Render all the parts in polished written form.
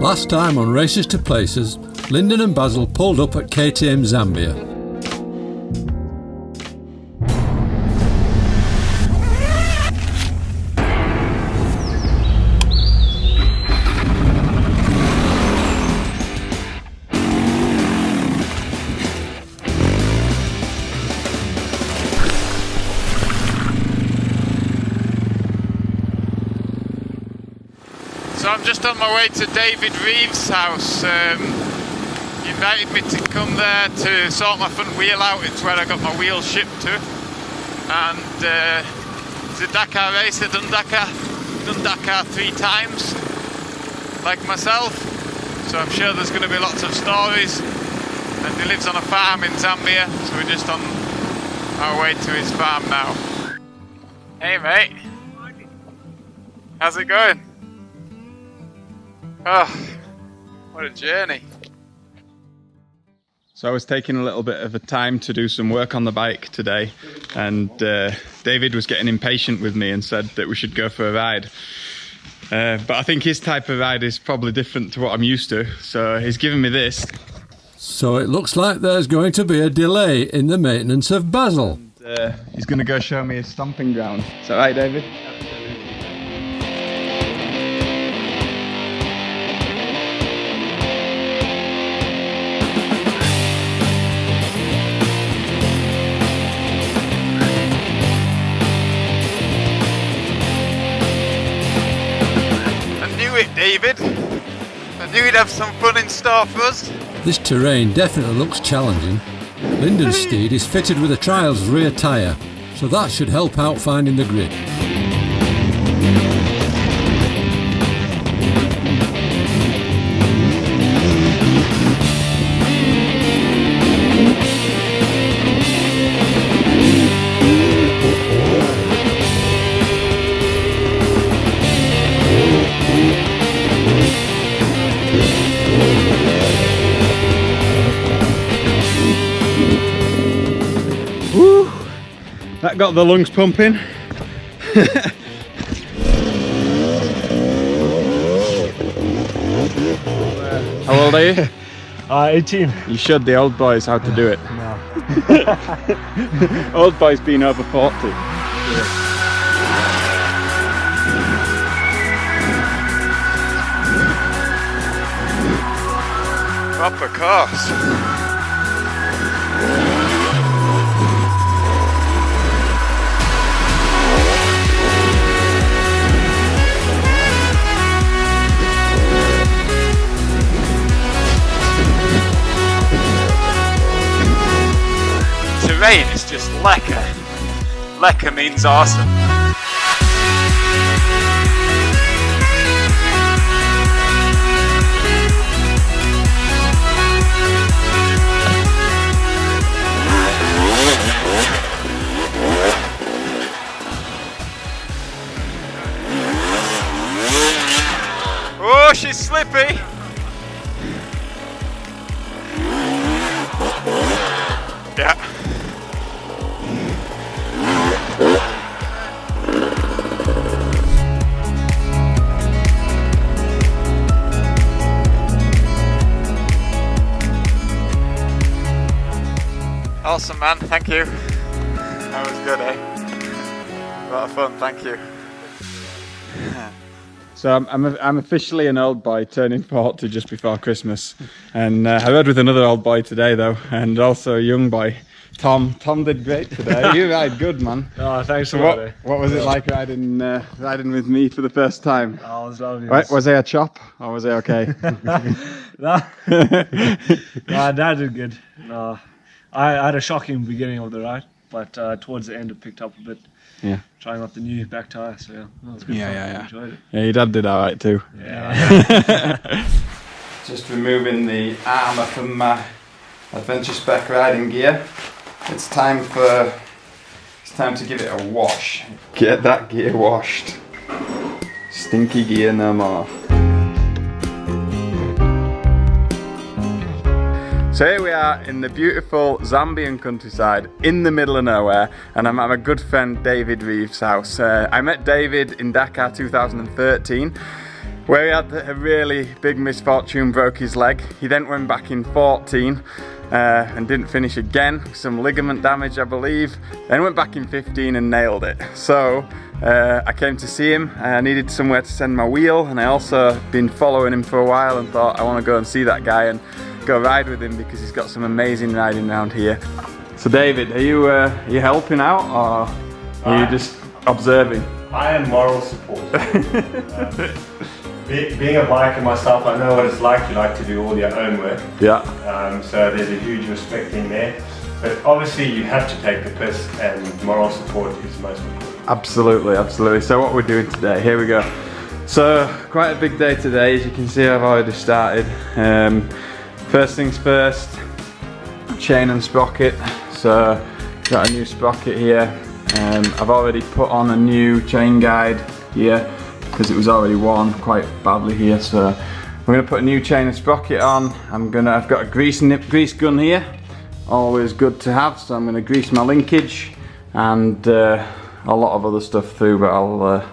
Last time on Races to Places, Lyndon and Basil pulled up at KTM Zambia. So I'm just on my way to David Reeve's house. He invited me to come there to sort my front wheel out. It's where I got my wheels shipped to. And it's a Dakar race. I've done Dakar 3 times, like myself. So I'm sure there's going to be lots of stories. And he lives on a farm in Zambia, so we're just on our way to his farm now. Hey mate, how's it going? Oh, what a journey. So I was taking a little bit of a time to do some work on the bike today, and David was getting impatient with me and said that we should go for a ride. But I think his type of ride is probably different to what I'm used to, so he's given me this. So it looks like there's going to be a delay in the maintenance of Basil. And, he's going to go show me his stomping ground. Is that right, David? David, I knew he'd have some fun in store for us. This terrain definitely looks challenging. Lyndon's steed is fitted with a Trials rear tyre, so that should help out finding the grip. That got the lungs pumping. How old are you? 18. You showed the old boys how to do it. No. Old boys being over 40. Proper course. Terrain is just lekker. Lekker means awesome. Oh, she's slippy. Yeah. Awesome, man, thank you. That was good, eh? A lot of fun, thank you. So I'm officially an old boy turning 40 just before Christmas, and I rode with another old boy today though, and also a young boy, Tom. Tom did great today. You ride good, man. Oh, thanks So a lot. what was it like riding with me for the first time? Oh, it was lovely. Right, was I a chop or was I okay? No, Dad did good. No, I had a shocking beginning of the ride, but towards the end it picked up a bit. Yeah. Trying out the new back tyre, so yeah, that was good fun. I enjoyed it. Yeah, your dad did all right too. Yeah. Just removing the armour from my adventure spec riding gear. It's time to give it a wash. Get that gear washed. Stinky gear no more. So here we are in the beautiful Zambian countryside in the middle of nowhere, and I'm at my good friend David Reeve's house. I met David in Dakar 2013. where he had a really big misfortune, broke his leg. He then went back in 14 and didn't finish again, some ligament damage I believe, then went back in 15 and nailed it. So I came to see him. I needed somewhere to send my wheel, and I also been following him for a while and thought I want to go and see that guy and go ride with him because he's got some amazing riding around here. So David, are you helping out, or are you just observing? I am moral support. Being a biker myself, I know what it's like. You like to do all your own work. Yeah. So there's a huge respect in there. But obviously you have to take the piss, and moral support is most important. Absolutely, absolutely. So what we're doing today, here we go. So quite a big day today, as you can see I've already started. First things first, chain and sprocket. So got a new sprocket here. I've already put on a new chain guide here because it was already worn quite badly here. So we're going to put a new chain and sprocket on. I've got a grease gun here, always good to have. So I'm going to grease my linkage and a lot of other stuff through, but I'll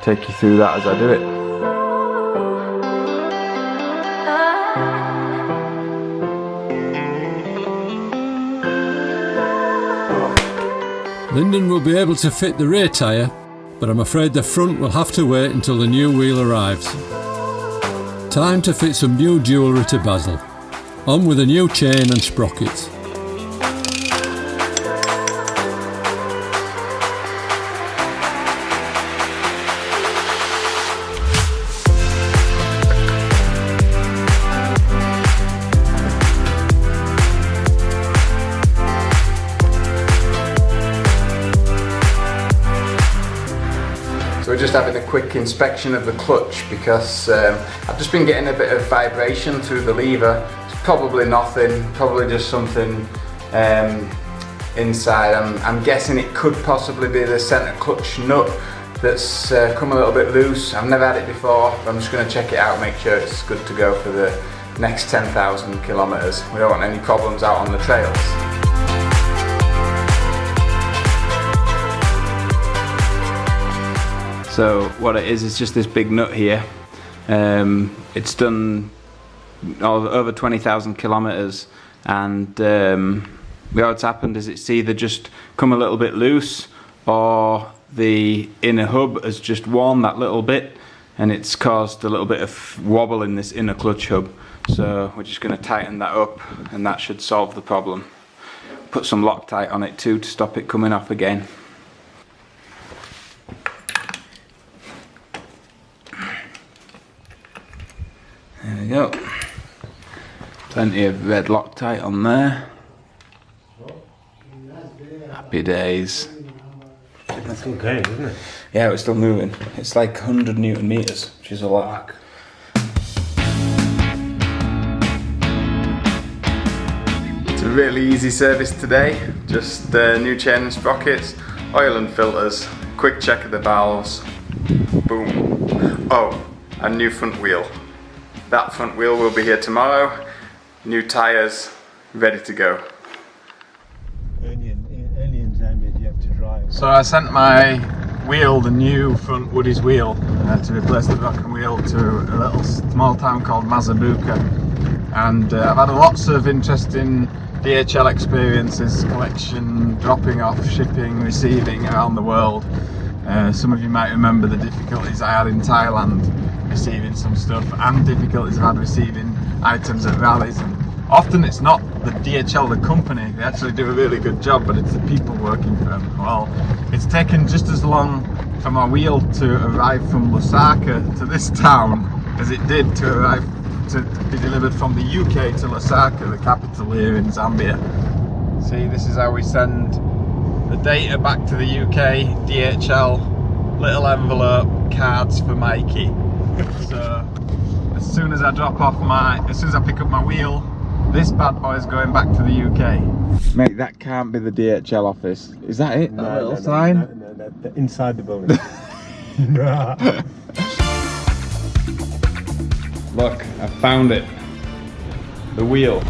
take you through that as I do it. Lyndon will be able to fit the rear tyre, but I'm afraid the front will have to wait until the new wheel arrives. Time to fit some new jewellery to Basil. On with a new chain and sprockets. So we're just having a quick inspection of the clutch because I've just been getting a bit of vibration through the lever. It's probably nothing, probably just something inside. I'm guessing it could possibly be the centre clutch nut that's come a little bit loose. I've never had it before, but I'm just going to check it out, make sure it's good to go for the next 10,000 kilometres. We don't want any problems out on the trails. So what it is just this big nut here. It's done over 20,000 kilometres, and what's happened is it's either just come a little bit loose, or the inner hub has just worn that little bit, and it's caused a little bit of wobble in this inner clutch hub. So we're just going to tighten that up, and that should solve the problem. Put some Loctite on it too to stop it coming off again. There we go. Plenty of red Loctite on there. Happy days. That's still going, isn't it? Yeah, it's still moving. It's like 100 Newton meters, which is a lot. It's a really easy service today. Just new chain and sprockets, oil and filters, quick check of the valves. Boom. Oh, a new front wheel. That front wheel will be here tomorrow. New tyres, ready to go. Only in Zambia you have to drive. So I sent my wheel, the new front Woody's wheel, to replace the broken wheel to a little small town called Mazabuka. And I've had lots of interesting DHL experiences, collection, dropping off, shipping, receiving around the world. Some of you might remember the difficulties I had in Thailand receiving some stuff, and difficulties I've had receiving items at rallies. And often it's not the DHL, the company, they actually do a really good job, but it's the people working for them. Well, it's taken just as long for my wheel to arrive from Lusaka to this town as it did to arrive to be delivered from the UK to Lusaka, the capital here in Zambia. See, this is how we send the data back to the UK, DHL, little envelope, cards for Mikey. So as soon as I pick up my wheel, this bad boy is going back to the UK. Mate, that can't be the DHL office. Is that it? No, that little sign? No, inside the building. Look, I found it. The wheel.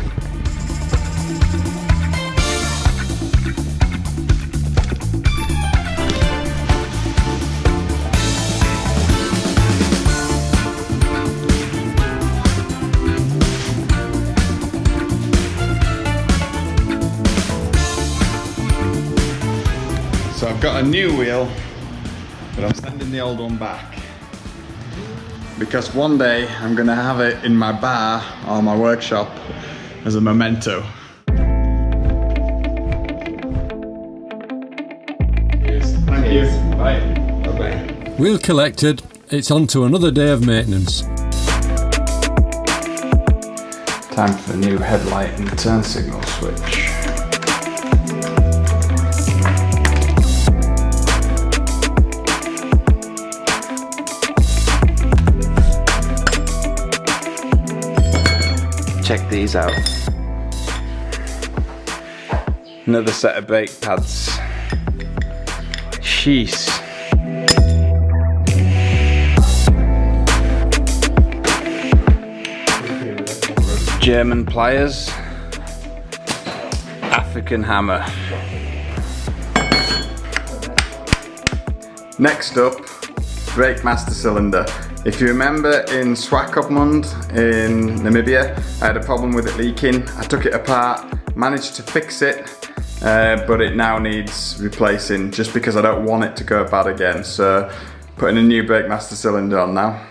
So I've got a new wheel, but I'm sending the old one back. Because one day I'm gonna have it in my bar or my workshop as a memento. Thank you. Bye. Bye-bye. Wheel collected, it's on to another day of maintenance. Time for the new headlight and turn signal switch. Check these out. Another set of brake pads. Sheesh. German pliers. African hammer. Next up, brake master cylinder. If you remember in Swakopmund in Namibia, I had a problem with it leaking. I took it apart, managed to fix it, but it now needs replacing just because I don't want it to go bad again. So putting a new brake master cylinder on now.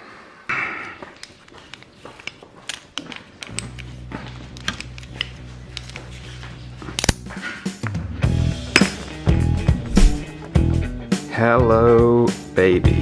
Hello, baby.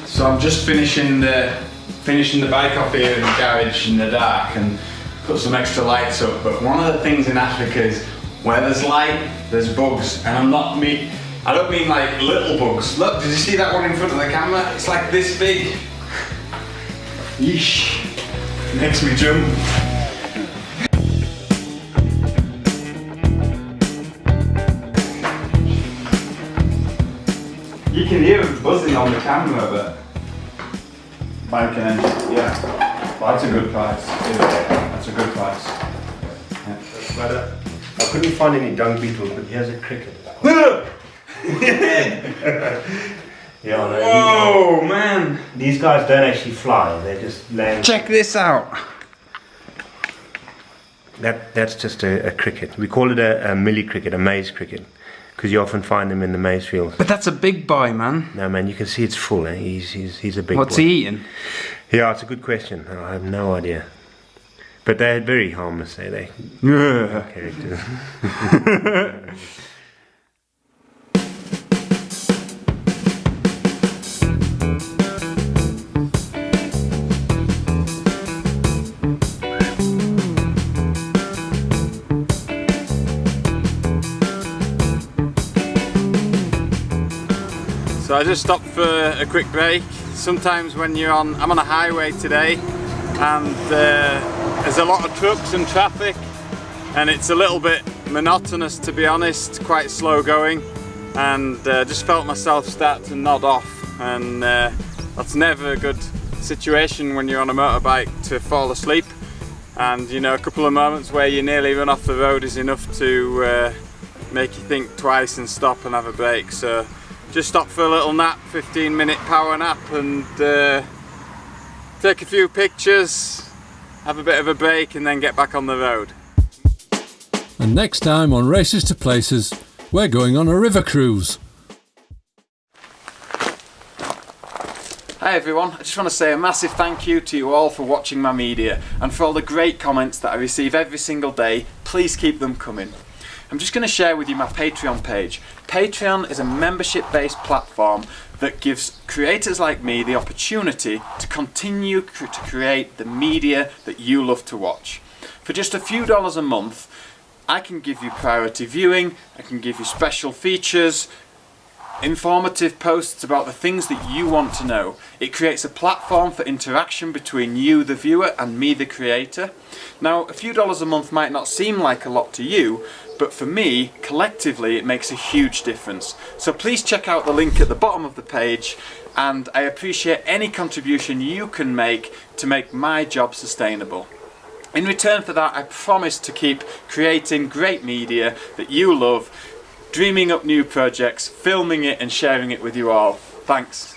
So I'm just finishing the bike off here in the garage in the dark and put some extra lights up. But one of the things in Africa is where there's light, there's bugs, and I don't mean like little bugs. Look, did you see that one in front of the camera? It's like this big. Yeesh, makes me jump. You can hear them buzzing on the camera, but bike and engine, yeah, that's a good price. That's a good price. Yeah. I couldn't find any dung beetles, but here's a cricket. Yeah, I know. Whoa, man! These guys don't actually fly; they just land. Check this out. That's just a cricket. We call it a millie cricket, a maize cricket, because you often find them in the maize fields. But that's a big boy, man. No, man, you can see it's full. Eh? He's a big. What's boy. he eating? Yeah, it's a good question. I have no idea. But they're very harmless. They characters. So I just stopped for a quick break. Sometimes when I'm on a highway today and there's a lot of trucks and traffic and it's a little bit monotonous, to be honest, quite slow going, and just felt myself start to nod off, and that's never a good situation when you're on a motorbike to fall asleep, and you know, a couple of moments where you nearly run off the road is enough to make you think twice and stop and have a break. So just stop for a little nap, 15-minute power nap, and take a few pictures, have a bit of a break, and then get back on the road. And next time on Races to Places, we're going on a river cruise. Hi everyone, I just want to say a massive thank you to you all for watching my media and for all the great comments that I receive every single day. Please keep them coming. I'm just going to share with you my Patreon page. Patreon is a membership-based platform that gives creators like me the opportunity to continue to create the media that you love to watch. For just a few dollars a month, I can give you priority viewing, I can give you special features, informative posts about the things that you want to know. It creates a platform for interaction between you, the viewer, and me, the creator. Now, a few dollars a month might not seem like a lot to you, but for me, collectively, it makes a huge difference. So please check out the link at the bottom of the page, and I appreciate any contribution you can make to make my job sustainable. In return for that, I promise to keep creating great media that you love, dreaming up new projects, filming it and sharing it with you all. Thanks.